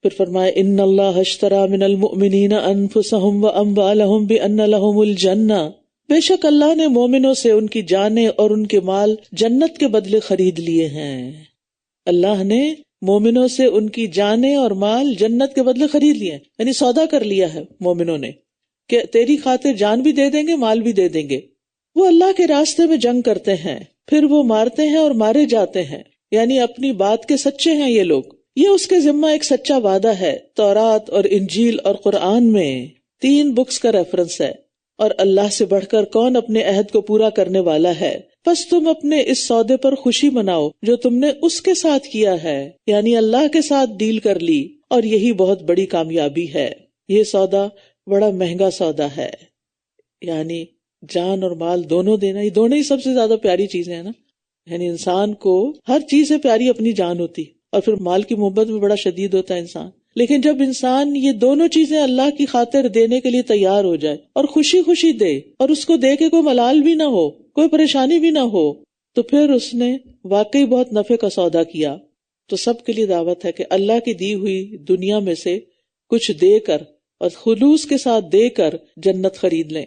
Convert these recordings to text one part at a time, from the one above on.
پھر فرمایا ان اللہ اشتری من المؤمنین انفسهم واموالهم بان لهم الجنہ، بے شک اللہ نے مومنوں سے ان کی جانیں اور ان کے مال جنت کے بدلے خرید لیے ہیں. اللہ نے مومنوں سے ان کی جانیں اور مال جنت کے بدلے خرید لیے ہیں، یعنی سودا کر لیا ہے مومنوں نے کہ تیری خاطر جان بھی دے دیں گے، مال بھی دے دیں گے. وہ اللہ کے راستے میں جنگ کرتے ہیں، پھر وہ مارتے ہیں اور مارے جاتے ہیں، یعنی اپنی بات کے سچے ہیں یہ لوگ. یہ اس کے ذمہ ایک سچا وعدہ ہے. تورات اور انجیل اور قرآن میں 3 بکس کا ریفرنس ہے. اور اللہ سے بڑھ کر کون اپنے عہد کو پورا کرنے والا ہے؟ پس تم اپنے اس سودے پر خوشی مناؤ جو تم نے اس کے ساتھ کیا ہے، یعنی اللہ کے ساتھ ڈیل کر لی، اور یہی بہت بڑی کامیابی ہے. یہ سودا بڑا مہنگا سودا ہے، یعنی جان اور مال دونوں دینا. یہ دونوں ہی سب سے زیادہ پیاری چیزیں ہیں نا. یعنی انسان کو ہر چیز سے پیاری اپنی جان ہوتی، اور پھر مال کی محبت میں بڑا شدید ہوتا ہے انسان. لیکن جب انسان یہ دونوں چیزیں اللہ کی خاطر دینے کے لیے تیار ہو جائے اور خوشی خوشی دے، اور اس کو دے کے کوئی ملال بھی نہ ہو، کوئی پریشانی بھی نہ ہو، تو پھر اس نے واقعی بہت نفع کا سودا کیا. تو سب کے لیے دعوت ہے کہ اللہ کی دی ہوئی دنیا میں سے کچھ دے کر اور خلوص کے ساتھ دے کر جنت خرید لیں.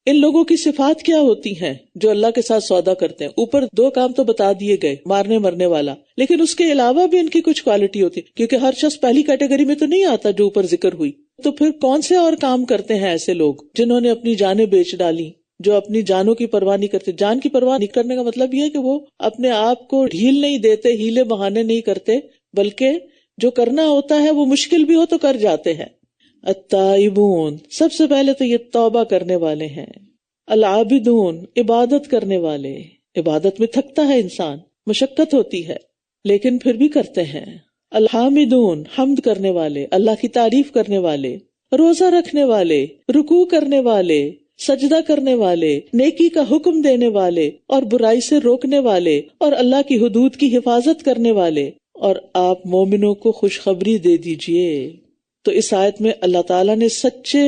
ان لوگوں کی صفات کیا ہوتی ہیں جو اللہ کے ساتھ سودا کرتے ہیں؟ اوپر 2 کام تو بتا دیے گئے، مارنے مرنے والا، لیکن اس کے علاوہ بھی ان کی کچھ کوالٹی ہوتی ہے، کیونکہ ہر شخص پہلی کیٹیگری میں تو نہیں آتا جو اوپر ذکر ہوئی. تو پھر کون سے اور کام کرتے ہیں ایسے لوگ جنہوں نے اپنی جانیں بیچ ڈالی، جو اپنی جانوں کی پرواہ نہیں کرتے؟ جان کی پرواہ نہیں کرنے کا مطلب یہ ہے کہ وہ اپنے آپ کو ڈھیل نہیں دیتے، ہیلے بہانے نہیں کرتے، بلکہ جو کرنا ہوتا ہے وہ مشکل بھی ہو تو کر جاتے ہیں. التائبون، سب سے پہلے تو یہ توبہ کرنے والے ہیں. العابدون، عبادت کرنے والے. عبادت میں تھکتا ہے انسان، مشقت ہوتی ہے، لیکن پھر بھی کرتے ہیں. الحامدون، حمد کرنے والے، اللہ کی تعریف کرنے والے. روزہ رکھنے والے، رکوع کرنے والے، سجدہ کرنے والے، نیکی کا حکم دینے والے اور برائی سے روکنے والے، اور اللہ کی حدود کی حفاظت کرنے والے. اور آپ مومنوں کو خوشخبری دے دیجئے. تو اس آیت میں اللہ تعالیٰ نے سچے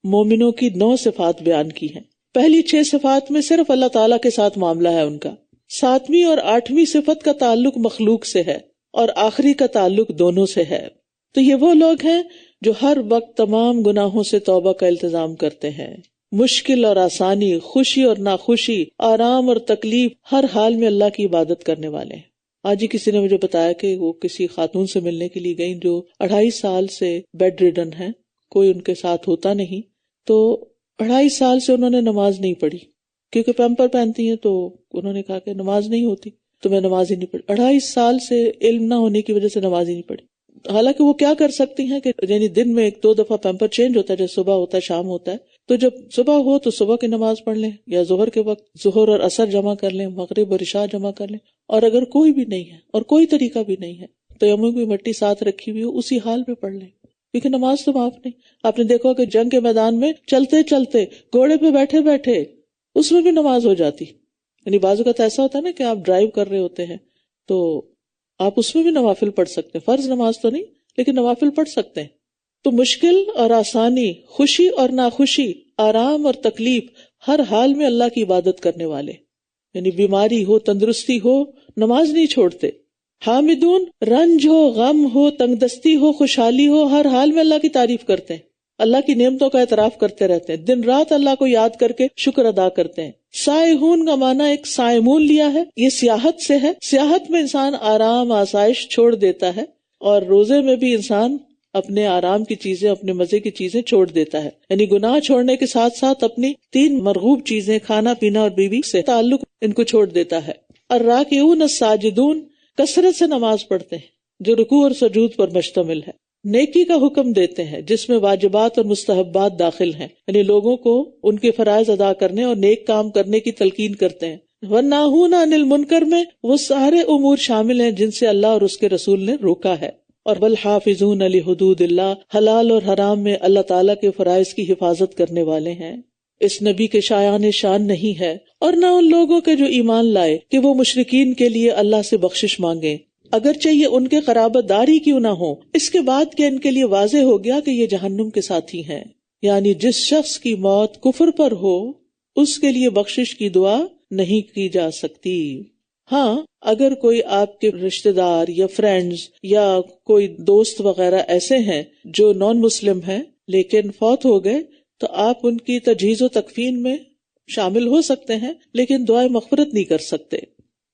مومنوں کی 9 صفات بیان کی ہیں. پہلی 6 صفات میں صرف اللہ تعالیٰ کے ساتھ معاملہ ہے ان کا. 7ویں اور 8ویں صفت کا تعلق مخلوق سے ہے، اور آخری کا تعلق دونوں سے ہے. تو یہ وہ لوگ ہیں جو ہر وقت تمام گناہوں سے توبہ کا التزام کرتے ہیں. مشکل اور آسانی، خوشی اور ناخوشی، آرام اور تکلیف، ہر حال میں اللہ کی عبادت کرنے والے ہیں. آج ہی کسی نے مجھے بتایا کہ وہ کسی خاتون سے ملنے کے لیے گئیں جو 2.5 سال سے بیڈ ریڈن ہیں، کوئی ان کے ساتھ ہوتا نہیں. تو 2.5 سال سے انہوں نے نماز نہیں پڑھی، کیونکہ پیمپر پہنتی ہیں، تو انہوں نے کہا کہ نماز نہیں ہوتی تو میں نماز ہی نہیں پڑھی. 2.5 سال سے علم نہ ہونے کی وجہ سے نماز ہی نہیں پڑھی. حالانکہ وہ کیا کر سکتی ہیں کہ یعنی دن میں 1-2 دفعہ پیمپر چینج ہوتا ہے، جیسے صبح ہوتا ہے شام ہوتا ہے، تو جب صبح ہو تو صبح کی نماز پڑھ لیں، یا ظہر کے وقت ظہر اور عصر جمع کر لیں، مغرب اور عشاء جمع کر لیں. اور اگر کوئی بھی نہیں ہے اور کوئی طریقہ بھی نہیں ہے تو یموں کی مٹی ساتھ رکھی ہوئی ہو، اسی حال میں پڑھ لیں، کیونکہ نماز تو معاف نہیں. آپ نے دیکھا کہ جنگ کے میدان میں چلتے چلتے، گھوڑے پہ بیٹھے بیٹھے، اس میں بھی نماز ہو جاتی. یعنی بعض اوقات ایسا ہوتا ہے نا کہ آپ ڈرائیو کر رہے ہوتے ہیں تو آپ اس میں بھی نوافل پڑھ سکتے ہیں، فرض نماز تو نہیں لیکن نوافل پڑھ سکتے ہیں. تو مشکل اور آسانی، خوشی اور ناخوشی، آرام اور تکلیف، ہر حال میں اللہ کی عبادت کرنے والے. یعنی بیماری ہو، تندرستی ہو، نماز نہیں چھوڑتے. حامدون، رنج ہو، غم ہو، تنگ دستی ہو، خوشحالی ہو، ہر حال میں اللہ کی تعریف کرتے ہیں، اللہ کی نعمتوں کا اعتراف کرتے رہتے ہیں، دن رات اللہ کو یاد کر کے شکر ادا کرتے ہیں. سائحون کا معنی ایک سائمون لیا ہے، یہ سیاحت سے ہے. سیاحت میں انسان آرام آسائش چھوڑ دیتا ہے، اور روزے میں بھی انسان اپنے آرام کی چیزیں، اپنے مزے کی چیزیں چھوڑ دیتا ہے. یعنی گناہ چھوڑنے کے ساتھ ساتھ اپنی 3 مرغوب چیزیں، کھانا پینا اور بیوی سے تعلق، ان کو چھوڑ دیتا ہے. الراکعون الساجدون، کثرت سے نماز پڑھتے ہیں جو رکوع اور سجود پر مشتمل ہے. نیکی کا حکم دیتے ہیں جس میں واجبات اور مستحبات داخل ہیں، یعنی لوگوں کو ان کے فرائض ادا کرنے اور نیک کام کرنے کی تلقین کرتے ہیں. وَالنَّاهُونَ عَنِ الْمُنْكَرِ میں وہ سارے امور شامل ہیں جن سے اللہ اور اس کے رسول نے روکا ہے. اور وَالْحَافِظُونَ لِحُدُودِ اللَّهِ، حلال اور حرام میں اللہ تعالیٰ کے فرائض کی حفاظت کرنے والے ہیں. اس نبی کے شایان شان نہیں ہے اور نہ ان لوگوں کے جو ایمان لائے کہ وہ مشرکین کے لیے اللہ سے بخشش مانگیں، اگرچہ یہ ان کے قرابت داری کیوں نہ ہو. اس کے بعد کہ ان کے لیے واضح ہو گیا کہ یہ جہنم کے ساتھی ہیں. یعنی جس شخص کی موت کفر پر ہو اس کے لیے بخشش کی دعا نہیں کی جا سکتی. ہاں اگر کوئی آپ کے رشتہ دار یا فرینڈز یا کوئی دوست وغیرہ ایسے ہیں جو نان مسلم ہیں لیکن فوت ہو گئے تو آپ ان کی تجہیز و تکفین میں شامل ہو سکتے ہیں لیکن دعائے مغفرت نہیں کر سکتے.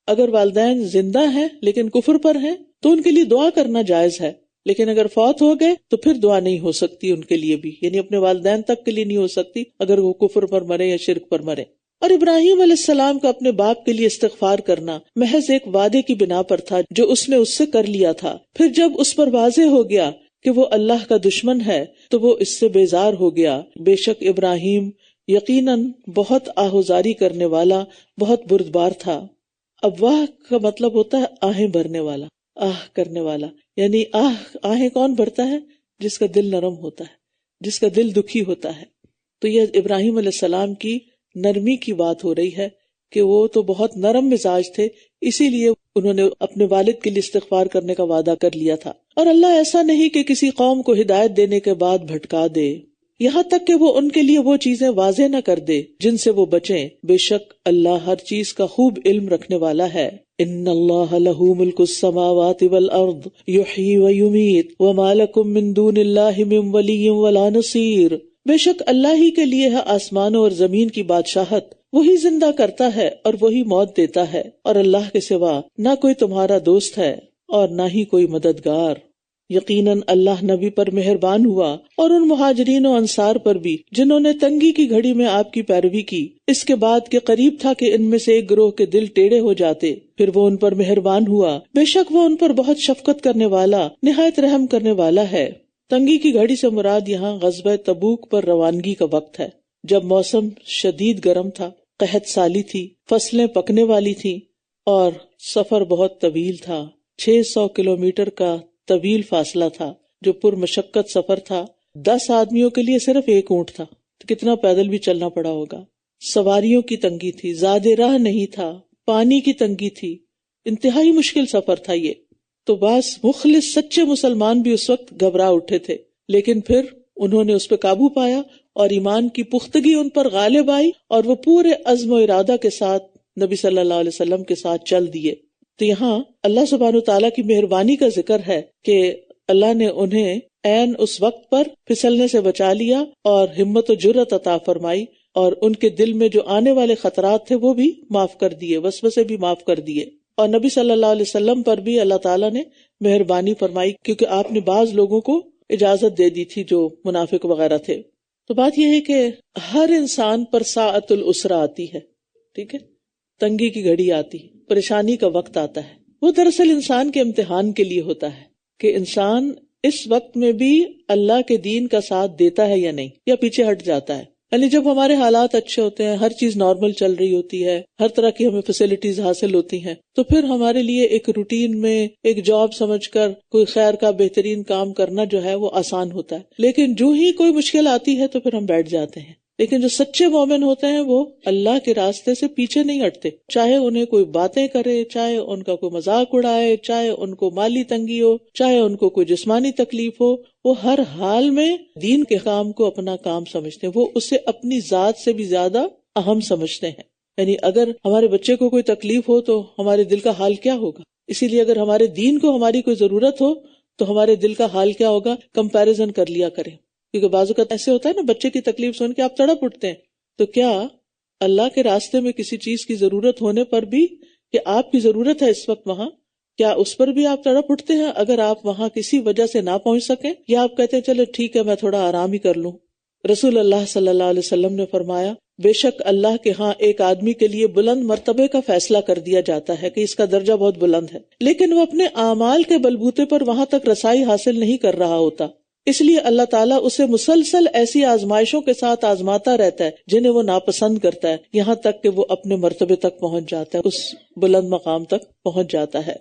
اگر والدین زندہ ہیں لیکن کفر پر ہیں تو ان کے لیے دعا کرنا جائز ہے، لیکن اگر فوت ہو گئے تو پھر دعا نہیں ہو سکتی ان کے لیے بھی، یعنی اپنے والدین تک کے لیے نہیں ہو سکتی اگر وہ کفر پر مرے یا شرک پر مرے. اور ابراہیم علیہ السلام کا اپنے باپ کے لیے استغفار کرنا محض ایک وعدے کی بنا پر تھا جو اس نے اس سے کر لیا تھا. پھر جب اس پر واضح ہو گیا کہ وہ اللہ کا دشمن ہے تو وہ اس سے بیزار ہو گیا. بے شک ابراہیم یقیناً بہت آہوزاری کرنے والا، بہت بردبار تھا. ابواہ کا مطلب ہوتا ہے آہیں بھرنے والا، آہ کرنے والا، یعنی آہیں کون بھرتا ہے؟ جس کا دل نرم ہوتا ہے، جس کا دل دکھی ہوتا ہے. تو یہ ابراہیم علیہ السلام کی نرمی کی بات ہو رہی ہے کہ وہ تو بہت نرم مزاج تھے، اسی لیے انہوں نے اپنے والد کے لیے استغفار کرنے کا وعدہ کر لیا تھا. اور اللہ ایسا نہیں کہ کسی قوم کو ہدایت دینے کے بعد بھٹکا دے، یہاں تک کہ وہ ان کے لیے وہ چیزیں واضح نہ کر دے جن سے وہ بچیں. بے شک اللہ ہر چیز کا خوب علم رکھنے والا ہے. ان اللہ لہ ملک السماوات والارض یحیی ویمیت وما لکم من دون اللہ من ولی ولا نصیر. بے شک اللہ ہی کے لیے ہے آسمانوں اور زمین کی بادشاہت، وہی زندہ کرتا ہے اور وہی موت دیتا ہے، اور اللہ کے سوا نہ کوئی تمہارا دوست ہے اور نہ ہی کوئی مددگار. یقیناً اللہ نبی پر مہربان ہوا اور ان مہاجرین و انصار پر بھی جنہوں نے تنگی کی گھڑی میں آپ کی پیروی کی، اس کے بعد کے قریب تھا کہ ان میں سے ایک گروہ کے دل ٹیڑھے ہو جاتے، پھر وہ ان پر مہربان ہوا. بے شک وہ ان پر بہت شفقت کرنے والا، نہایت رحم کرنے والا ہے. تنگی کی گھڑی سے مراد یہاں غزوہ تبوک پر روانگی کا وقت ہے، جب موسم شدید گرم تھا، قحط سالی تھی، فصلیں پکنے والی تھی اور سفر بہت طویل تھا. 600 کلومیٹر کا طویل فاصلہ تھا جو پر مشقت سفر تھا. 10 آدمیوں کے لیے صرف ایک اونٹ تھا تو کتنا پیدل بھی چلنا پڑا ہوگا. سواریوں کی تنگی تھی، زیادہ راہ نہیں تھا، پانی کی تنگی تھی، انتہائی مشکل سفر تھا یہ. تو بعض مخلص سچے مسلمان بھی اس وقت گھبرا اٹھے تھے، لیکن پھر انہوں نے اس پہ قابو پایا اور ایمان کی پختگی ان پر غالب آئی اور وہ پورے عزم و ارادہ کے ساتھ نبی صلی اللہ علیہ وسلم کے ساتھ چل دیے. تو یہاں اللہ سبحانہ وتعالیٰ کی مہربانی کا ذکر ہے کہ اللہ نے انہیں عین اس وقت پر پھسلنے سے بچا لیا اور ہمت و جرأت عطا فرمائی، اور ان کے دل میں جو آنے والے خطرات تھے وہ بھی معاف کر دیے، وسوسے بھی معاف کر دیے. اور نبی صلی اللہ علیہ وسلم پر بھی اللہ تعالیٰ نے مہربانی فرمائی کیونکہ آپ نے بعض لوگوں کو اجازت دے دی تھی جو منافق وغیرہ تھے. تو بات یہ ہے کہ ہر انسان پر ساعت العسرہ آتی ہے، ٹھیک ہے، تنگی کی گھڑی آتی ہے، پریشانی کا وقت آتا ہے. وہ دراصل انسان کے امتحان کے لیے ہوتا ہے کہ انسان اس وقت میں بھی اللہ کے دین کا ساتھ دیتا ہے یا نہیں، یا پیچھے ہٹ جاتا ہے. یعنی جب ہمارے حالات اچھے ہوتے ہیں، ہر چیز نارمل چل رہی ہوتی ہے، ہر طرح کی ہمیں فیسلٹیز حاصل ہوتی ہیں، تو پھر ہمارے لیے ایک روٹین میں ایک جاب سمجھ کر کوئی خیر کا بہترین کام کرنا جو ہے وہ آسان ہوتا ہے. لیکن جو ہی کوئی مشکل آتی ہے تو پھر ہم بیٹھ جاتے ہیں. لیکن جو سچے مومن ہوتے ہیں وہ اللہ کے راستے سے پیچھے نہیں ہٹتے، چاہے انہیں کوئی باتیں کرے، چاہے ان کا کوئی مذاق اڑائے، چاہے ان کو مالی تنگی ہو، چاہے ان کو کوئی جسمانی تکلیف ہو، وہ ہر حال میں دین کے کام کو اپنا کام سمجھتے ہیں، وہ اسے اپنی ذات سے بھی زیادہ اہم سمجھتے ہیں. یعنی اگر ہمارے بچے کو کوئی تکلیف ہو تو ہمارے دل کا حال کیا ہوگا؟ اسی لیے اگر ہمارے دین کو ہماری کوئی ضرورت ہو تو ہمارے دل کا حال کیا ہوگا؟ کمپیریزن کر لیا کریں. کیونکہ بعض اوقات ایسے ہوتا ہے نا، بچے کی تکلیف سن کے آپ تڑپ اٹھتے ہیں، تو کیا اللہ کے راستے میں کسی چیز کی ضرورت ہونے پر بھی کہ آپ کی ضرورت ہے اس وقت وہاں، کیا اس پر بھی آپ تڑپ اٹھتے ہیں اگر آپ وہاں کسی وجہ سے نہ پہنچ سکیں، یا آپ کہتے ہیں چلو ٹھیک ہے میں تھوڑا آرام ہی کر لوں؟ رسول اللہ صلی اللہ علیہ وسلم نے فرمایا، بے شک اللہ کے ہاں ایک آدمی کے لیے بلند مرتبے کا فیصلہ کر دیا جاتا ہے کہ اس کا درجہ بہت بلند ہے، لیکن وہ اپنے اعمال کے بلبوتے پر وہاں تک رسائی حاصل نہیں کر رہا ہوتا، اس لیے اللہ تعالیٰ اسے مسلسل ایسی آزمائشوں کے ساتھ آزماتا رہتا ہے جنہیں وہ ناپسند کرتا ہے، یہاں تک کہ وہ اپنے مرتبے تک پہنچ جاتا ہے، اس بلند مقام تک پہنچ جاتا ہے.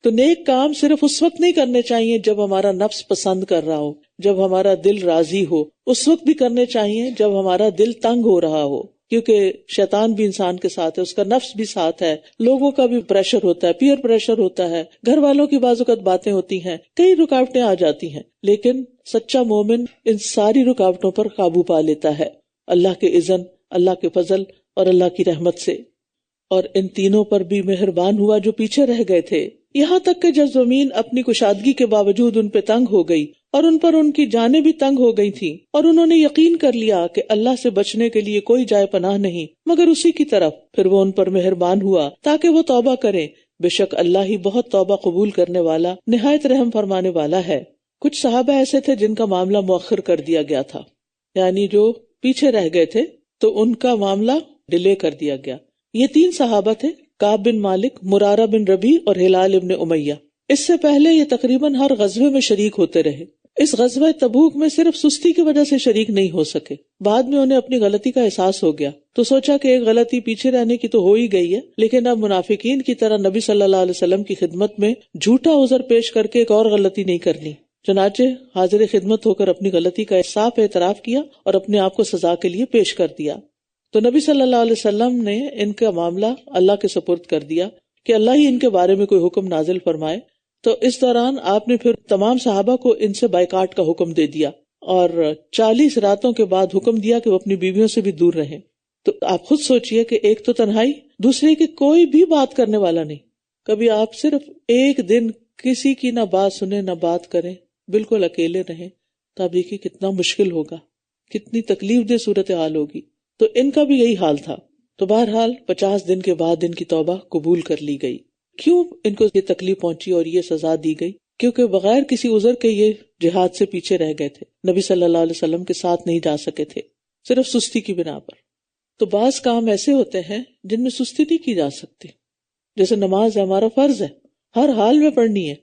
تو نیک کام صرف اس وقت نہیں کرنے چاہیے جب ہمارا نفس پسند کر رہا ہو، جب ہمارا دل راضی ہو، اس وقت بھی کرنے چاہیے جب ہمارا دل تنگ ہو رہا ہو، کیونکہ شیطان بھی انسان کے ساتھ ہے، اس کا نفس بھی ساتھ ہے، لوگوں کا بھی پریشر ہوتا ہے، پیئر پریشر ہوتا ہے، گھر والوں کی بعض اوقات باتیں ہوتی ہیں، کئی رکاوٹیں آ جاتی ہیں، لیکن سچا مومن ان ساری رکاوٹوں پر قابو پا لیتا ہے اللہ کے اذن، اللہ کے فضل اور اللہ کی رحمت سے. اور ان تینوں پر بھی مہربان ہوا جو پیچھے رہ گئے تھے، یہاں تک کہ جب زمین اپنی کشادگی کے باوجود ان پہ تنگ ہو گئی اور ان پر ان کی جانیں بھی تنگ ہو گئی تھیں، اور انہوں نے یقین کر لیا کہ اللہ سے بچنے کے لیے کوئی جائے پناہ نہیں مگر اسی کی طرف، پھر وہ ان پر مہربان ہوا تاکہ وہ توبہ کریں، بے شک اللہ ہی بہت توبہ قبول کرنے والا نہایت رحم فرمانے والا ہے۔ کچھ صحابہ ایسے تھے جن کا معاملہ مؤخر کر دیا گیا تھا، یعنی جو پیچھے رہ گئے تھے تو ان کا معاملہ ڈیلے کر دیا گیا۔ یہ 3 صحابہ تھے، کعب بن مالک، مرارہ بن ربیع اور ہلال ابن امیہ۔ اس سے پہلے یہ تقریباً ہر غزوے میں شریک ہوتے رہے۔ اس غزوہ تبوک میں صرف سستی کی وجہ سے شریک نہیں ہو سکے، بعد میں انہیں اپنی غلطی کا احساس ہو گیا تو سوچا کہ ایک غلطی پیچھے رہنے کی تو ہو ہی گئی ہے، لیکن اب منافقین کی طرح نبی صلی اللہ علیہ وسلم کی خدمت میں جھوٹا عذر پیش کر کے ایک اور غلطی نہیں کرنی۔ چنانچہ حاضر خدمت ہو کر اپنی غلطی کا صاف اعتراف کیا اور اپنے آپ کو سزا کے لیے پیش کر دیا۔ تو نبی صلی اللہ علیہ وسلم نے ان کا معاملہ اللہ کے سپرد کر دیا کہ اللہ ہی ان کے بارے میں کوئی حکم نازل فرمائے۔ تو اس دوران آپ نے پھر تمام صحابہ کو ان سے بائیکاٹ کا حکم دے دیا اور 40 راتوں کے بعد حکم دیا کہ وہ اپنی بیویوں سے بھی دور رہیں۔ تو آپ خود سوچئے کہ ایک تو تنہائی، دوسرے کی کوئی بھی بات کرنے والا نہیں، کبھی آپ صرف ایک دن کسی کی نہ بات سنیں نہ بات کریں، بالکل اکیلے رہیں، تو آپ دیکھیے کتنا مشکل ہوگا، کتنی تکلیف دہ صورتحال ہوگی۔ تو ان کا بھی یہی حال تھا۔ تو بہرحال 50 دن کے بعد ان کی توبہ قبول کر لی گئی۔ کیوں ان کو یہ تکلیف پہنچی اور یہ سزا دی گئی؟ کیونکہ بغیر کسی عذر کے یہ جہاد سے پیچھے رہ گئے تھے، نبی صلی اللہ علیہ وسلم کے ساتھ نہیں جا سکے تھے، صرف سستی کی بنا پر۔ تو بعض کام ایسے ہوتے ہیں جن میں سستی نہیں کی جا سکتی، جیسے نماز ہے، ہمارا فرض ہے، ہر حال میں پڑھنی ہے،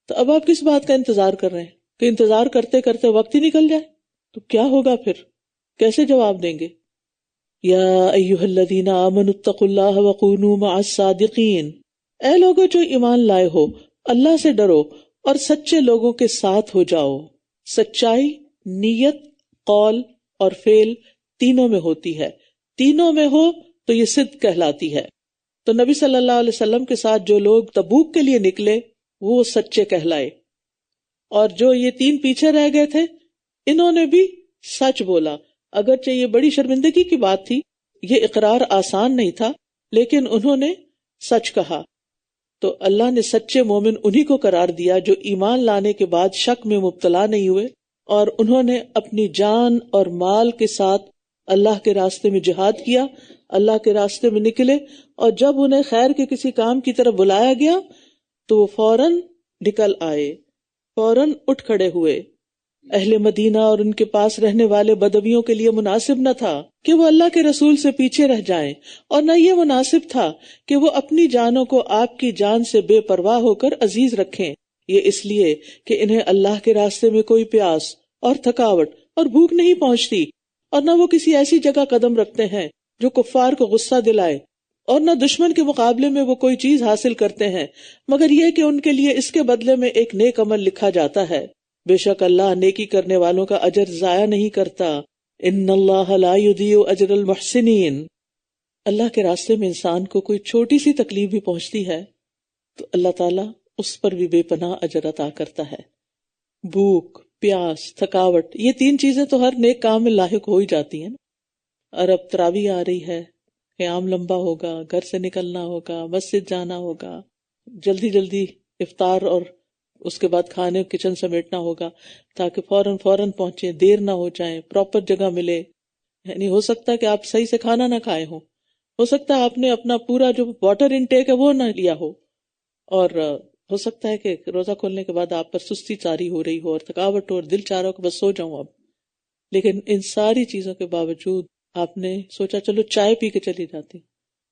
تو اب آپ کس بات کا انتظار کر رہے ہیں کہ انتظار کرتے کرتے وقت ہی نکل جائے؟ تو کیا ہوگا پھر؟ کیسے جواب دیں گے؟ یا ایھا الذین آمنوا اتقوا اللہ وکونوا مع الصادقین، اے لوگو جو ایمان لائے ہو، اللہ سے ڈرو اور سچے لوگوں کے ساتھ ہو جاؤ۔ سچائی نیت، قول اور فعل تینوں میں ہوتی ہے، تینوں میں ہو تو یہ صدق کہلاتی ہے۔ تو نبی صلی اللہ علیہ وسلم کے ساتھ جو لوگ تبوک کے لیے نکلے وہ سچے کہلائے، اور جو یہ 3 پیچھے رہ گئے تھے انہوں نے بھی سچ بولا۔ اگرچہ یہ بڑی شرمندگی کی بات تھی، یہ اقرار آسان نہیں تھا، لیکن انہوں نے سچ کہا۔ تو اللہ نے سچے مومن انہی کو قرار دیا جو ایمان لانے کے بعد شک میں مبتلا نہیں ہوئے اور انہوں نے اپنی جان اور مال کے ساتھ اللہ کے راستے میں جہاد کیا، اللہ کے راستے میں نکلے، اور جب انہیں خیر کے کسی کام کی طرف بلایا گیا تو وہ فوراً نکل آئے، فوراً اٹھ کھڑے ہوئے۔ اہل مدینہ اور ان کے پاس رہنے والے بدویوں کے لیے مناسب نہ تھا کہ وہ اللہ کے رسول سے پیچھے رہ جائیں، اور نہ یہ مناسب تھا کہ وہ اپنی جانوں کو آپ کی جان سے بے پرواہ ہو کر عزیز رکھیں، یہ اس لیے کہ انہیں اللہ کے راستے میں کوئی پیاس اور تھکاوٹ اور بھوک نہیں پہنچتی، اور نہ وہ کسی ایسی جگہ قدم رکھتے ہیں جو کفار کو غصہ دلائے، اور نہ دشمن کے مقابلے میں وہ کوئی چیز حاصل کرتے ہیں مگر یہ کہ ان کے لیے اس کے بدلے میں ایک نیک عمل لکھا جاتا ہے۔ بے شک اللہ نیکی کرنے والوں کا اجر ضائع نہیں کرتا، ان اللہ لا یضیع اجر المحسنین۔ اللہ کے راستے میں انسان کو کوئی چھوٹی سی تکلیف بھی پہنچتی ہے تو اللہ تعالیٰ اس پر بھی بے پناہ اجر عطا کرتا ہے۔ بھوک، پیاس، تھکاوٹ، یہ 3 چیزیں تو ہر نیک کام میں لاحق ہو ہی جاتی ہیں۔ اور اب تراویح آ رہی ہے، قیام لمبا ہوگا، گھر سے نکلنا ہوگا، مسجد جانا ہوگا، جلدی جلدی افطار اور اس کے بعد کھانے کچن سمیٹنا ہوگا تاکہ فوراً پہنچیں، دیر نہ ہو جائیں، پراپر جگہ ملے۔ یعنی ہو سکتا ہے کہ آپ صحیح سے کھانا نہ کھائے ہو سکتا ہے آپ نے اپنا پورا جو واٹر انٹیک ہے وہ نہ لیا ہو، اور ہو سکتا ہے کہ روزہ کھولنے کے بعد آپ پر سستی طاری ہو رہی ہو اور تھکاوٹ ہو اور دل چاہ رہا ہو کہ بس سو جاؤں اب۔ لیکن ان ساری چیزوں کے باوجود آپ نے سوچا چلو چائے پی کے چلی جاتی،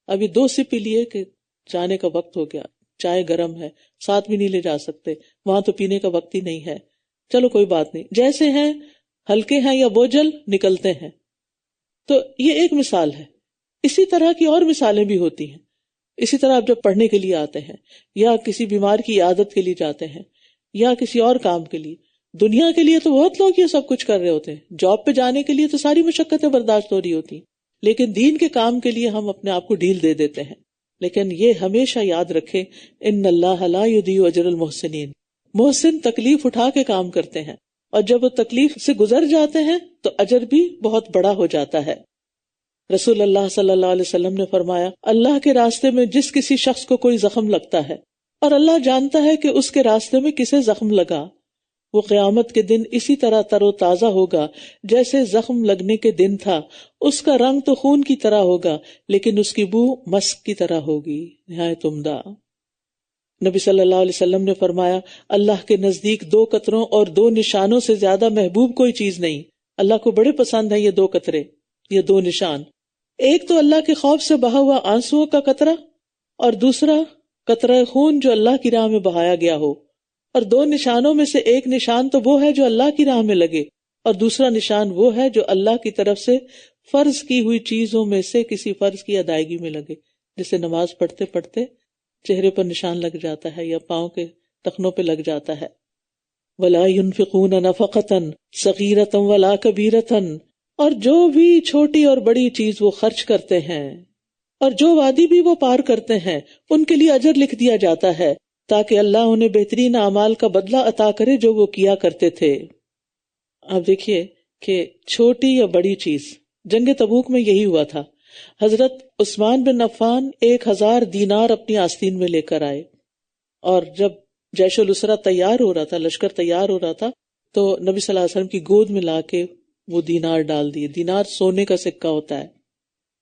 ابھی 2 سپ پی لیے کہ جانے کا وقت ہو گیا، چائے گرم ہے، ساتھ بھی نہیں لے جا سکتے، وہاں تو پینے کا وقت ہی نہیں ہے، چلو کوئی بات نہیں، جیسے ہیں ہلکے ہیں یا بوجھل نکلتے ہیں۔ تو یہ ایک مثال ہے، اسی طرح کی اور مثالیں بھی ہوتی ہیں۔ اسی طرح آپ جب پڑھنے کے لیے آتے ہیں یا کسی بیمار کی عیادت کے لیے جاتے ہیں یا کسی اور کام کے لیے، دنیا کے لیے تو بہت لوگ یہ سب کچھ کر رہے ہوتے ہیں، جاب پہ جانے کے لیے تو ساری مشقتیں برداشت ہو رہی ہوتی، لیکن دین کے کام کے لیے ہم اپنے آپ کو ڈھیل دے دیتے ہیں۔ لیکن یہ ہمیشہ یاد رکھیں، ان اللہ لا یضیع اجر المحسنین، محسن تکلیف اٹھا کے کام کرتے ہیں، اور جب وہ تکلیف سے گزر جاتے ہیں تو اجر بھی بہت بڑا ہو جاتا ہے۔ رسول اللہ صلی اللہ علیہ وسلم نے فرمایا، اللہ کے راستے میں جس کسی شخص کو کوئی زخم لگتا ہے اور اللہ جانتا ہے کہ اس کے راستے میں کسے زخم لگا، وہ قیامت کے دن اسی طرح تر و تازہ ہوگا جیسے زخم لگنے کے دن تھا، اس کا رنگ تو خون کی طرح ہوگا لیکن اس کی بو مسک کی طرح ہوگی، نہایت عمدہ۔ نبی صلی اللہ علیہ وسلم نے فرمایا، اللہ کے نزدیک 2 قطروں اور 2 نشانوں سے زیادہ محبوب کوئی چیز نہیں۔ اللہ کو بڑے پسند ہیں یہ 2 قطرے، یہ 2 نشان۔ ایک تو اللہ کے خوف سے بہا ہوا آنسوؤں کا قطرہ، اور دوسرا قطرہ خون جو اللہ کی راہ میں بہایا گیا ہو۔ اور 2 نشانوں میں سے ایک نشان تو وہ ہے جو اللہ کی راہ میں لگے، اور دوسرا نشان وہ ہے جو اللہ کی طرف سے فرض کی ہوئی چیزوں میں سے کسی فرض کی ادائیگی میں لگے، جسے نماز پڑھتے پڑھتے چہرے پر نشان لگ جاتا ہے یا پاؤں کے ٹخنوں پہ لگ جاتا ہے۔ وَلَا يُنْفِقُونَ نَفَقَةً صَغِيرَةً وَلَا كَبِيرَةً، اور جو بھی چھوٹی اور بڑی چیز وہ خرچ کرتے ہیں اور جو وادی بھی وہ پار کرتے ہیں، ان کے لیے اجر لکھ دیا جاتا ہے تاکہ اللہ انہیں بہترین اعمال کا بدلہ عطا کرے جو وہ کیا کرتے تھے۔ اب دیکھیے کہ چھوٹی یا بڑی چیز، جنگ تبوک میں یہی ہوا تھا۔ حضرت عثمان بن عفان 1000 دینار اپنی آستین میں لے کر آئے، اور جب جیش الاسرہ تیار ہو رہا تھا، لشکر تیار ہو رہا تھا، تو نبی صلی اللہ علیہ وسلم کی گود میں لا کے وہ دینار ڈال دیے۔ دینار سونے کا سکہ ہوتا ہے۔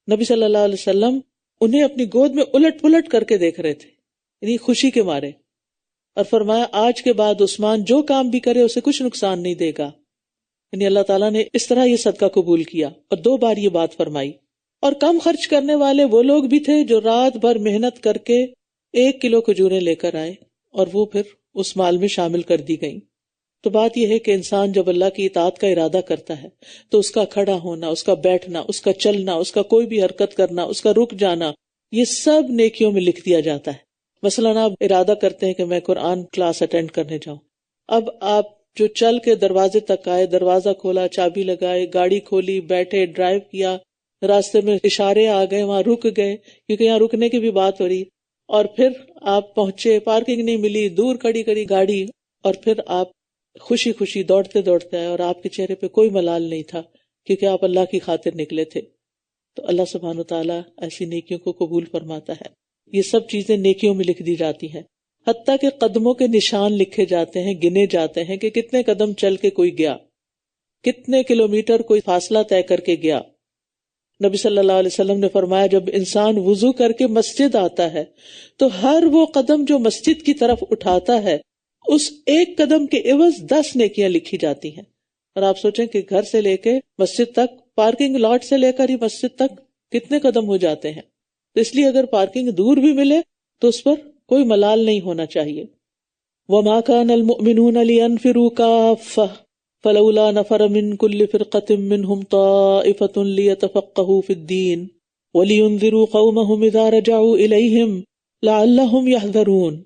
نبی صلی اللہ علیہ وسلم انہیں اپنی گود میں الٹ پلٹ کر کے دیکھ رہے تھے، یعنی خوشی کے مارے، اور فرمایا آج کے بعد عثمان جو کام بھی کرے اسے کچھ نقصان نہیں دے گا۔ یعنی اللہ تعالیٰ نے اس طرح یہ صدقہ قبول کیا، اور 2 بار یہ بات فرمائی۔ اور کم خرچ کرنے والے وہ لوگ بھی تھے جو رات بھر محنت کر کے 1 کلو کھجوریں لے کر آئے، اور وہ پھر اس مال میں شامل کر دی گئیں۔ تو بات یہ ہے کہ انسان جب اللہ کی اطاعت کا ارادہ کرتا ہے تو اس کا کھڑا ہونا، اس کا بیٹھنا، اس کا چلنا، اس کا کوئی بھی حرکت کرنا، اس کا رک جانا، یہ سب نیکیوں میں لکھ دیا جاتا ہے۔ مثلاً آپ ارادہ کرتے ہیں کہ میں قرآن کلاس اٹینڈ کرنے جاؤں، اب آپ جو چل کے دروازے تک آئے، دروازہ کھولا، چابی لگائے، گاڑی کھولی، بیٹھے، ڈرائیو کیا، راستے میں اشارے آ گئے، وہاں رک گئے کیونکہ یہاں رکنے کی بھی بات ہو رہی، اور پھر آپ پہنچے، پارکنگ نہیں ملی، دور کھڑی کری گاڑی، اور پھر آپ خوشی خوشی دوڑتے دوڑتے آئے، اور آپ کے چہرے پہ کوئی ملال نہیں تھا کیونکہ آپ اللہ کی خاطر نکلے تھے۔ تو اللہ سبحانہ وتعالیٰ ایسی نیکیوں کو قبول فرماتا ہے۔ یہ سب چیزیں نیکیوں میں لکھ دی جاتی ہیں، حتیٰ کہ قدموں کے نشان لکھے جاتے ہیں، گنے جاتے ہیں کہ کتنے قدم چل کے کوئی گیا، کتنے کلومیٹر کوئی فاصلہ طے کر کے گیا۔ نبی صلی اللہ علیہ وسلم نے فرمایا جب انسان وضو کر کے مسجد آتا ہے تو ہر وہ قدم جو مسجد کی طرف اٹھاتا ہے اس 1 قدم کے عوض 10 نیکیاں لکھی جاتی ہیں۔ اور آپ سوچیں کہ گھر سے لے کے مسجد تک، پارکنگ لاٹ سے لے کر ہی مسجد تک کتنے قدم ہو جاتے ہیں۔ تو اس لیے اگر پارکنگ دور بھی ملے تو اس پر کوئی ملال نہیں ہونا چاہیے۔ وَمَا كَانَ الْمُؤْمِنُونَ لِيَنْفِرُوا كَافَّةً فَلَوْلَا نَفَرَ مِنْ كُلِّ فِرْقَةٍ مِّنْهُمْ طَائِفَةٌ لِيَتَفَقَّهُوا فِي الدِّينِ وَلِيُنذِرُوا قَوْمَهُمْ إِذَا رَجَعُوا إِلَيْهِمْ لَعَلَّهُمْ يَحْذَرُونَ۔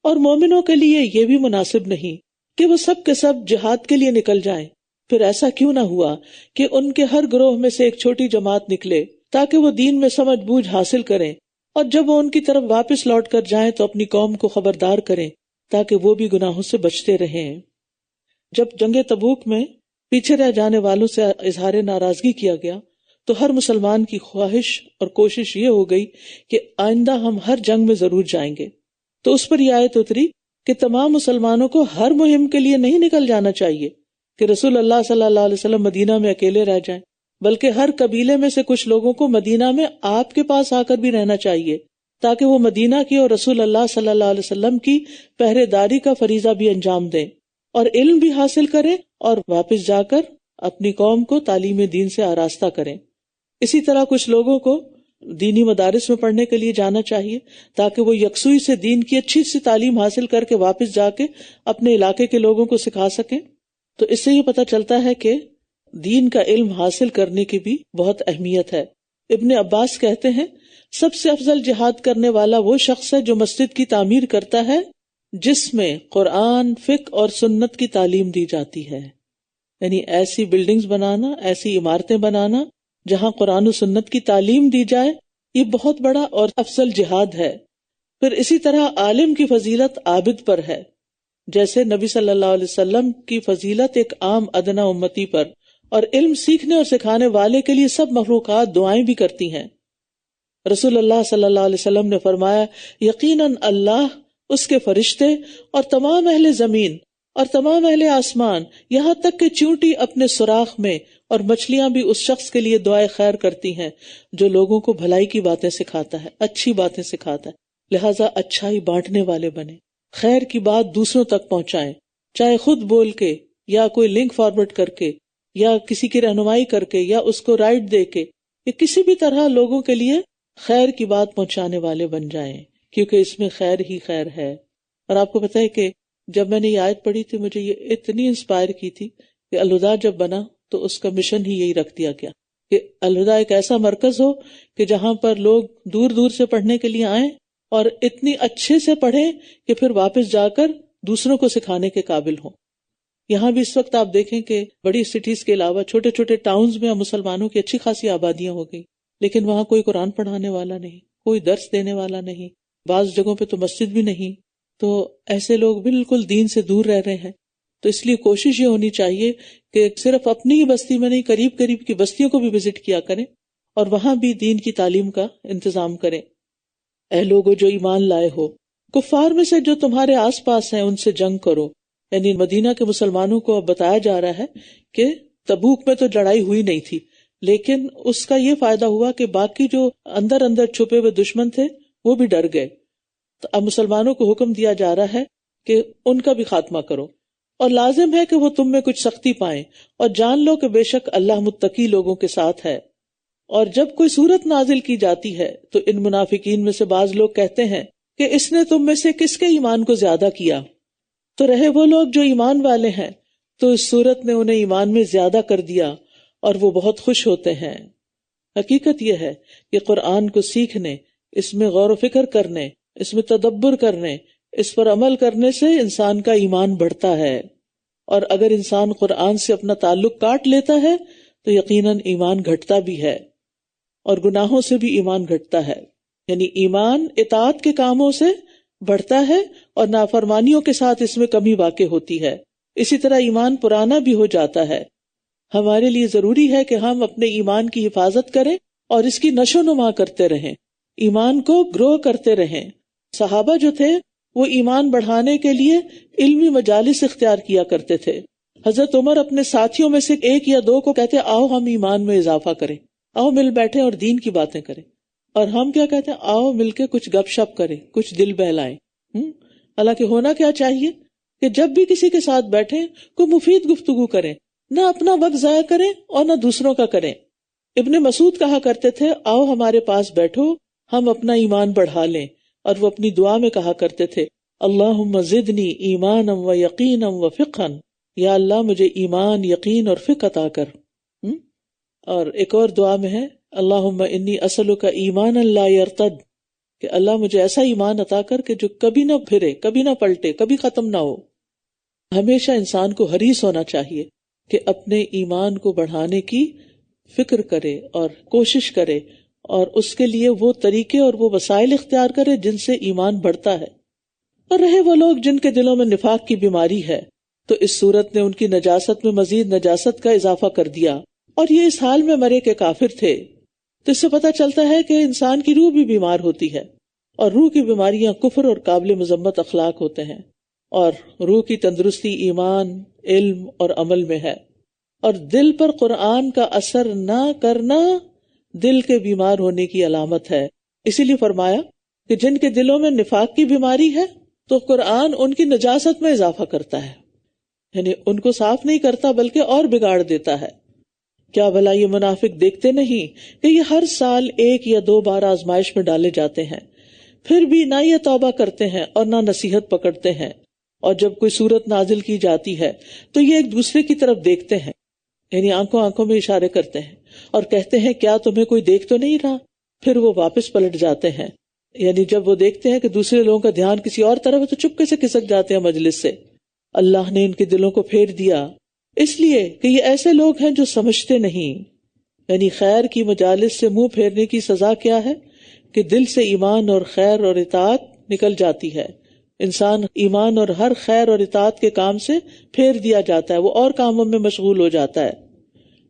اور مومنوں کے لیے یہ بھی مناسب نہیں کہ وہ سب کے سب جہاد کے لیے نکل جائیں، پھر ایسا کیوں نہ ہوا کہ ان کے ہر گروہ میں سے ایک چھوٹی جماعت نکلے تاکہ وہ دین میں سمجھ بوجھ حاصل کریں، اور جب وہ ان کی طرف واپس لوٹ کر جائیں تو اپنی قوم کو خبردار کریں تاکہ وہ بھی گناہوں سے بچتے رہیں۔ جب جنگ تبوک میں پیچھے رہ جانے والوں سے اظہار ناراضگی کیا گیا تو ہر مسلمان کی خواہش اور کوشش یہ ہو گئی کہ آئندہ ہم ہر جنگ میں ضرور جائیں گے۔ تو اس پر یہ آیت اتری کہ تمام مسلمانوں کو ہر مہم کے لیے نہیں نکل جانا چاہیے کہ رسول اللہ صلی اللہ علیہ وسلم مدینہ میں اکیلے رہ جائیں، بلکہ ہر قبیلے میں سے کچھ لوگوں کو مدینہ میں آپ کے پاس آ کر بھی رہنا چاہیے تاکہ وہ مدینہ کی اور رسول اللہ صلی اللہ علیہ وسلم کی پہرے داری کا فریضہ بھی انجام دیں اور علم بھی حاصل کریں اور واپس جا کر اپنی قوم کو تعلیم دین سے آراستہ کریں۔ اسی طرح کچھ لوگوں کو دینی مدارس میں پڑھنے کے لیے جانا چاہیے تاکہ وہ یکسوئی سے دین کی اچھی سی تعلیم حاصل کر کے واپس جا کے اپنے علاقے کے لوگوں کو سکھا سکیں۔ تو اس سے یہ پتہ چلتا ہے کہ دین کا علم حاصل کرنے کی بھی بہت اہمیت ہے۔ ابن عباس کہتے ہیں سب سے افضل جہاد کرنے والا وہ شخص ہے جو مسجد کی تعمیر کرتا ہے جس میں قرآن، فقہ اور سنت کی تعلیم دی جاتی ہے، یعنی ایسی بلڈنگز بنانا، ایسی عمارتیں بنانا جہاں قرآن و سنت کی تعلیم دی جائے، یہ بہت بڑا اور افضل جہاد ہے۔ پھر اسی طرح عالم کی فضیلت عابد پر ہے، جیسے نبی صلی اللہ علیہ وسلم کی فضیلت ایک عام ادنا امتی پر اور علم سیکھنے اور سکھانے والے کے لیے سب مخلوقات دعائیں بھی کرتی ہیں۔ رسول اللہ صلی اللہ علیہ وسلم نے فرمایا، یقیناً اللہ، اس کے فرشتے اور تمام اہل زمین اور تمام اہل آسمان، یہاں تک کہ چیونٹی اپنے سوراخ میں اور مچھلیاں بھی اس شخص کے لیے دعائے خیر کرتی ہیں جو لوگوں کو بھلائی کی باتیں سکھاتا ہے، اچھی باتیں سکھاتا ہے۔ لہٰذا اچھائی بانٹنے والے بنے، خیر کی بات دوسروں تک پہنچائیں، چاہے خود بول کے یا کوئی لنک فارورڈ کر کے یا کسی کی رہنمائی کر کے یا اس کو رائٹ دے کے، یا کسی بھی طرح لوگوں کے لیے خیر کی بات پہنچانے والے بن جائیں، کیونکہ اس میں خیر ہی خیر ہے۔ اور آپ کو پتہ ہے کہ جب میں نے یہ آیت پڑھی تھی مجھے یہ اتنی انسپائر کی تھی کہ الہدیٰ جب بنا تو اس کا مشن ہی یہی رکھ دیا گیا کہ الہدیٰ ایک ایسا مرکز ہو کہ جہاں پر لوگ دور دور سے پڑھنے کے لیے آئیں اور اتنی اچھے سے پڑھیں کہ پھر واپس جا کر دوسروں کو سکھانے کے قابل ہوں۔ یہاں بھی اس وقت آپ دیکھیں کہ بڑی سٹیز کے علاوہ چھوٹے چھوٹے ٹاؤنز میں مسلمانوں کی اچھی خاصی آبادیاں ہو گئی، لیکن وہاں کوئی قرآن پڑھانے والا نہیں، کوئی درس دینے والا نہیں، بعض جگہوں پہ تو مسجد بھی نہیں، تو ایسے لوگ بالکل دین سے دور رہ رہے ہیں۔ تو اس لیے کوشش یہ ہونی چاہیے کہ صرف اپنی ہی بستی میں نہیں، قریب قریب کی بستیوں کو بھی وزٹ کیا کریں اور وہاں بھی دین کی تعلیم کا انتظام کریں۔ اے لوگو جو ایمان لائے ہو، کفار میں سے جو تمہارے آس پاس ہیں ان سے جنگ کرو۔ یعنی مدینہ کے مسلمانوں کو اب بتایا جا رہا ہے کہ تبوک میں تو لڑائی ہوئی نہیں تھی، لیکن اس کا یہ فائدہ ہوا کہ باقی جو اندر اندر چھپے ہوئے دشمن تھے وہ بھی ڈر گئے۔ تو اب مسلمانوں کو حکم دیا جا رہا ہے کہ ان کا بھی خاتمہ کرو، اور لازم ہے کہ وہ تم میں کچھ سختی پائیں، اور جان لو کہ بے شک اللہ متقی لوگوں کے ساتھ ہے۔ اور جب کوئی صورت نازل کی جاتی ہے تو ان منافقین میں سے بعض لوگ کہتے ہیں کہ اس نے تم میں سے کس کے ایمان کو زیادہ کیا؟ تو رہے وہ لوگ جو ایمان والے ہیں تو اس صورت نے انہیں ایمان میں زیادہ کر دیا اور وہ بہت خوش ہوتے ہیں۔ حقیقت یہ ہے کہ قرآن کو سیکھنے، اس میں غور و فکر کرنے، اس میں تدبر کرنے، اس پر عمل کرنے سے انسان کا ایمان بڑھتا ہے، اور اگر انسان قرآن سے اپنا تعلق کاٹ لیتا ہے تو یقیناً ایمان گھٹتا بھی ہے، اور گناہوں سے بھی ایمان گھٹتا ہے۔ یعنی ایمان اطاعت کے کاموں سے بڑھتا ہے اور نافرمانیوں کے ساتھ اس میں کمی واقع ہوتی ہے۔ اسی طرح ایمان پرانا بھی ہو جاتا ہے۔ ہمارے لیے ضروری ہے کہ ہم اپنے ایمان کی حفاظت کریں اور اس کی نشو نما کرتے رہیں، ایمان کو گرو کرتے رہیں۔ صحابہ جو تھے وہ ایمان بڑھانے کے لیے علمی مجالس اختیار کیا کرتے تھے۔ حضرت عمر اپنے ساتھیوں میں سے ایک یا دو کو کہتے آؤ ہم ایمان میں اضافہ کریں، آؤ مل بیٹھیں اور دین کی باتیں کریں، اور ہم کیا کہتے ہیں، آؤ مل کے کچھ گپ شپ کریں، کچھ دل بہلائیں۔ حالانکہ ہونا کیا چاہیے کہ جب بھی کسی کے ساتھ بیٹھیں کوئی مفید گفتگو کریں، نہ اپنا وقت ضائع کریں اور نہ دوسروں کا کریں۔ ابن مسعود کہا کرتے تھے آؤ ہمارے پاس بیٹھو، ہم اپنا ایمان بڑھا لیں، اور وہ اپنی دعا میں کہا کرتے تھے اللہم زدنی ایمانا و یقینا و فقہا، یا اللہ مجھے ایمان، یقین اور فقہ عطا کر۔ اور ایک اور دعا میں ہے اللہم انی اسألک ایمانا لا یرتد، کہ اللہ مجھے ایسا ایمان عطا کر کہ جو کبھی نہ پھرے، کبھی نہ پلٹے، کبھی ختم نہ ہو۔ ہمیشہ انسان کو حریص ہونا چاہیے کہ اپنے ایمان کو بڑھانے کی فکر کرے اور کوشش کرے، اور اس کے لیے وہ طریقے اور وہ وسائل اختیار کرے جن سے ایمان بڑھتا ہے۔ اور رہے وہ لوگ جن کے دلوں میں نفاق کی بیماری ہے تو اس صورت نے ان کی نجاست میں مزید نجاست کا اضافہ کر دیا، اور یہ اس حال میں مرے کہ کافر تھے۔ تو اس سے پتہ چلتا ہے کہ انسان کی روح بھی بیمار ہوتی ہے، اور روح کی بیماریاں کفر اور قابل مذمت اخلاق ہوتے ہیں، اور روح کی تندرستی ایمان، علم اور عمل میں ہے۔ اور دل پر قرآن کا اثر نہ کرنا دل کے بیمار ہونے کی علامت ہے۔ اسی لیے فرمایا کہ جن کے دلوں میں نفاق کی بیماری ہے تو قرآن ان کی نجاست میں اضافہ کرتا ہے، یعنی ان کو صاف نہیں کرتا بلکہ اور بگاڑ دیتا ہے۔ کیا بھلا یہ منافق دیکھتے نہیں کہ یہ ہر سال 1 یا 2 بار آزمائش میں ڈالے جاتے ہیں، پھر بھی نہ یہ توبہ کرتے ہیں اور نہ نصیحت پکڑتے ہیں، اور جب کوئی صورت نازل کی جاتی ہے تو یہ ایک دوسرے کی طرف دیکھتے ہیں، یعنی آنکھوں میں اشارے کرتے ہیں اور کہتے ہیں کیا تمہیں کوئی دیکھ تو نہیں رہا؟ پھر وہ واپس پلٹ جاتے ہیں، یعنی جب وہ دیکھتے ہیں کہ دوسرے لوگوں کا دھیان کسی اور طرف ہے تو چپکے سے کھسک جاتے ہیں مجلس سے۔ اللہ نے ان کے دلوں کو پھیر دیا اس لیے کہ یہ ایسے لوگ ہیں جو سمجھتے نہیں۔ یعنی خیر کی مجالس سے منہ پھیرنے کی سزا کیا ہے کہ دل سے ایمان اور خیر اور اطاعت نکل جاتی ہے، انسان ایمان اور ہر خیر اور اطاعت کے کام سے پھیر دیا جاتا ہے، وہ اور کاموں میں مشغول ہو جاتا ہے۔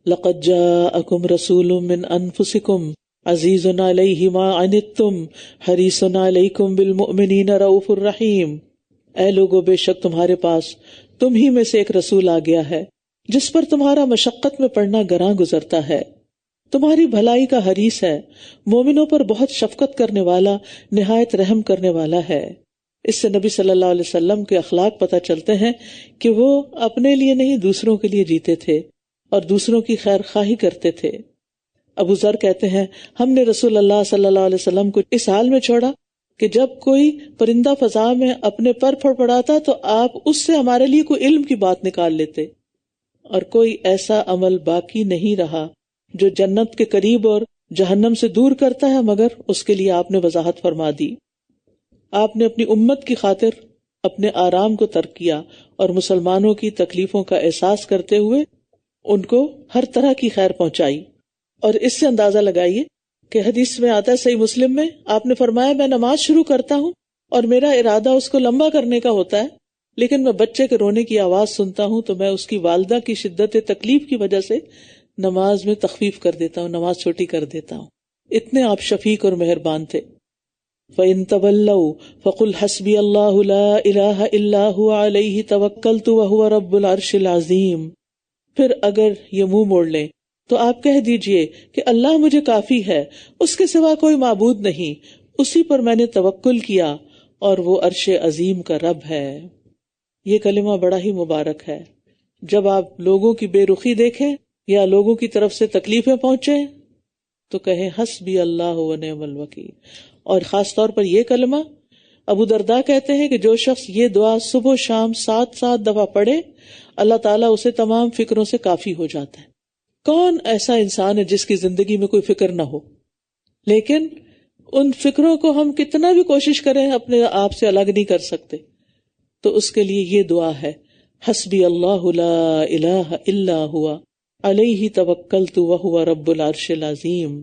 لقد جاءکم رسول من انفسکم عزیز علیہ ما عنتم حریص علیکم بالمؤمنین رؤوف الرحیم. اے لوگو، بے شک تمہارے پاس تم ہی میں سے ایک رسول آ گیا ہے جس پر تمہارا مشقت میں پڑنا گراں گزرتا ہے، تمہاری بھلائی کا حریص ہے، مومنوں پر بہت شفقت کرنے والا، نہایت رحم کرنے والا ہے. اس سے نبی صلی اللہ علیہ وسلم کے اخلاق پتہ چلتے ہیں کہ وہ اپنے لیے نہیں دوسروں کے لیے جیتے تھے اور دوسروں کی خیر خواہی کرتے تھے. ابو ذر کہتے ہیں ہم نے رسول اللہ صلی اللہ علیہ وسلم کو اس حال میں چھوڑا کہ جب کوئی پرندہ فضا میں اپنے پر پھڑپڑاتا تو آپ اس سے ہمارے لیے کوئی علم کی بات نکال لیتے، اور کوئی ایسا عمل باقی نہیں رہا جو جنت کے قریب اور جہنم سے دور کرتا ہے مگر اس کے لیے آپ نے وضاحت فرما دی. آپ نے اپنی امت کی خاطر اپنے آرام کو ترک کیا اور مسلمانوں کی تکلیفوں کا احساس کرتے ہوئے ان کو ہر طرح کی خیر پہنچائی. اور اس سے اندازہ لگائیے کہ حدیث میں آتا ہے صحیح مسلم میں آپ نے فرمایا میں نماز شروع کرتا ہوں اور میرا ارادہ اس کو لمبا کرنے کا ہوتا ہے، لیکن میں بچے کے رونے کی آواز سنتا ہوں تو میں اس کی والدہ کی شدت تکلیف کی وجہ سے نماز میں تخفیف کر دیتا ہوں، نماز چھوٹی کر دیتا ہوں. اتنے آپ شفیق اور مہربان تھے. فَإِن تَوَلَّوْا فَقُلْ حَسْبِيَ اللَّهُ لَا إِلَٰهَ إِلَّا هُوَ عَلَيْهِ تَوَكَّلْتُ وَهُوَ رَبُّ الْعَرْشِ الْعَظِيمِ. پھر اگر یہ منہ موڑ لیں تو آپ کہہ دیجئے کہ اللہ مجھے کافی ہے، اس کے سوا کوئی معبود نہیں، اسی پر میں نے توکل کیا اور وہ عرش عظیم کا رب ہے. یہ کلمہ بڑا ہی مبارک ہے. جب آپ لوگوں کی بے رخی دیکھیں یا لوگوں کی طرف سے تکلیفیں پہنچے تو کہیں حسبی اللہ و نعم الوکیل. اور خاص طور پر یہ کلمہ ابو درداء کہتے ہیں کہ جو شخص یہ دعا صبح و شام 7 دفعہ پڑھے اللہ تعالیٰ اسے تمام فکروں سے کافی ہو جاتا ہے. کون ایسا انسان ہے جس کی زندگی میں کوئی فکر نہ ہو، لیکن ان فکروں کو ہم کتنا بھی کوشش کریں اپنے آپ سے الگ نہیں کر سکتے. تو اس کے لیے یہ دعا ہے حسبی اللہ لا الہ الا ہوا علیہ توکلت وہو رب العرش العظیم.